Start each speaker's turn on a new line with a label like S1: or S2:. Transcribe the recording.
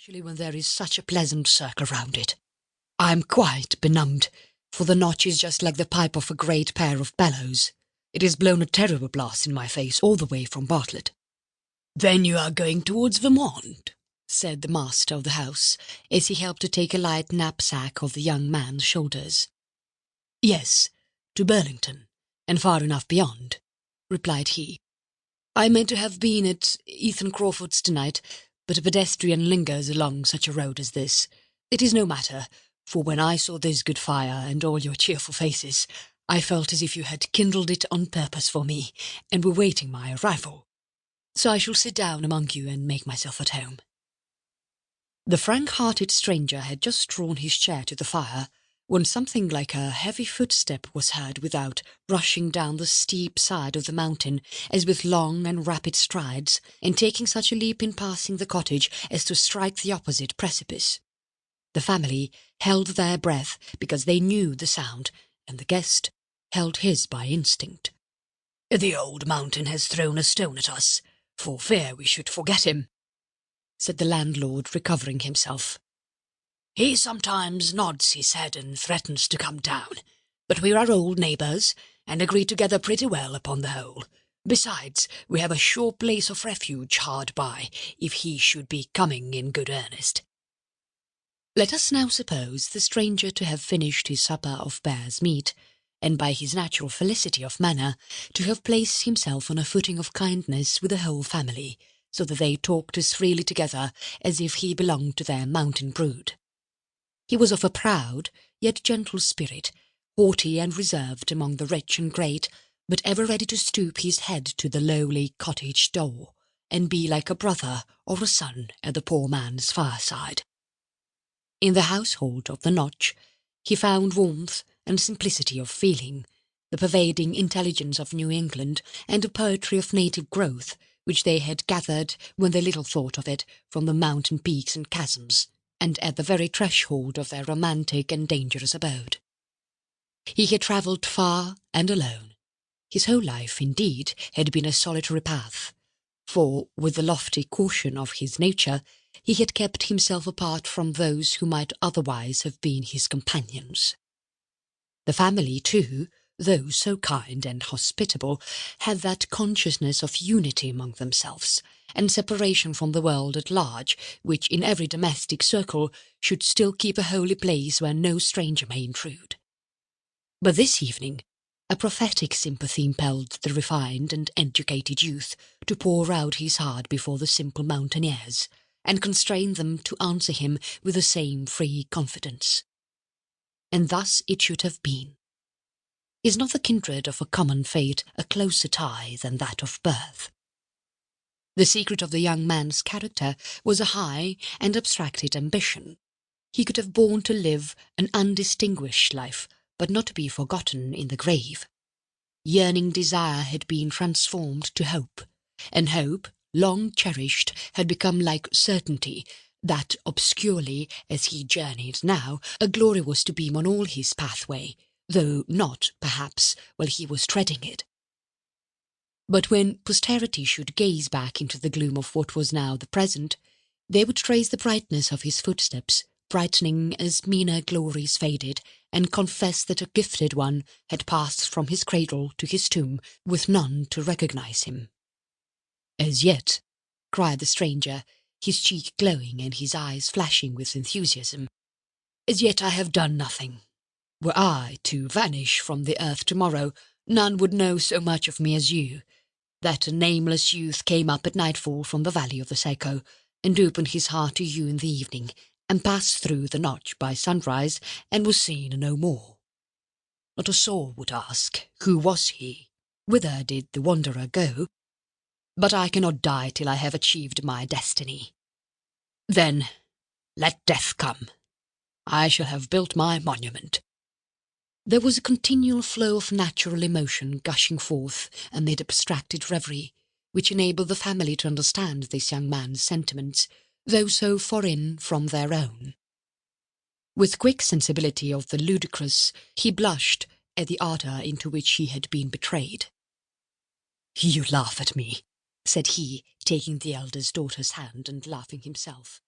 S1: especially when there is such a pleasant circle round it. I am quite benumbed, for the notch is just like the pipe of a great pair of bellows. It has blown a terrible blast in my face all the way from Bartlett." "Then you are going towards Vermont?" said the master of the house, as he helped to take a light knapsack off the young man's shoulders. "Yes, to Burlington, and far enough beyond," replied he. "I meant to have been at Ethan Crawford's tonight, but a pedestrian lingers along such a road as this. It is no matter, for when I saw this good fire and all your cheerful faces, I felt as if you had kindled it on purpose for me, and were waiting my arrival. So I shall sit down among you and make myself at home." The frank-hearted stranger had just drawn his chair to the fire, when something like a heavy footstep was heard without, rushing down the steep side of the mountain as with long and rapid strides, and taking such a leap in passing the cottage as to strike the opposite precipice. The family held their breath because they knew the sound, and the guest held his by instinct. "The old mountain has thrown a stone at us, for fear we should forget him," said the landlord, recovering himself. "He sometimes nods his head and threatens to come down, but we are old neighbours, and agree together pretty well upon the whole. Besides, we have a sure place of refuge hard by, if he should be coming in good earnest." Let us now suppose the stranger to have finished his supper of bear's meat, and by his natural felicity of manner to have placed himself on a footing of kindness with the whole family, so that they talked as freely together as if he belonged to their mountain brood. He was of a proud, yet gentle spirit, haughty and reserved among the rich and great, but ever ready to stoop his head to the lowly cottage door, and be like a brother or a son at the poor man's fireside. In the household of the Notch, he found warmth and simplicity of feeling, the pervading intelligence of New England, and the poetry of native growth, which they had gathered, when they little thought of it, from the mountain peaks and chasms, and at the very threshold of their romantic and dangerous abode. He had travelled far and alone. His whole life, indeed, had been a solitary path, for, with the lofty caution of his nature, he had kept himself apart from those who might otherwise have been his companions. The family, too, though so kind and hospitable, had that consciousness of unity among themselves, and separation from the world at large, which in every domestic circle should still keep a holy place where no stranger may intrude. But this evening, a prophetic sympathy impelled the refined and educated youth to pour out his heart before the simple mountaineers, and constrain them to answer him with the same free confidence. And thus it should have been. Is not the kindred of a common fate a closer tie than that of birth? The secret of the young man's character was a high and abstracted ambition. He could have borne to live an undistinguished life, but not to be forgotten in the grave. Yearning desire had been transformed to hope, and hope, long cherished, had become like certainty, that obscurely, as he journeyed now, a glory was to beam on all his pathway, though not, perhaps, while he was treading it. But when posterity should gaze back into the gloom of what was now the present, they would trace the brightness of his footsteps, brightening as meaner glories faded, and confess that a gifted one had passed from his cradle to his tomb with none to recognize him. "As yet," cried the stranger, his cheek glowing and his eyes flashing with enthusiasm, "as yet I have done nothing. Were I to vanish from the earth tomorrow, none would know so much of me as you, that a nameless youth came up at nightfall from the valley of the Saco, and opened his heart to you in the evening, and passed through the Notch by sunrise, and was seen no more. Not a soul would ask, who was he? Whither did the wanderer go? But I cannot die till I have achieved my destiny. Then let death come. I shall have built my monument." There was a continual flow of natural emotion gushing forth amid abstracted reverie, which enabled the family to understand this young man's sentiments, though so foreign from their own. With quick sensibility of the ludicrous, he blushed at the ardour into which he had been betrayed. "You laugh at me," said he, taking the eldest daughter's hand and laughing himself.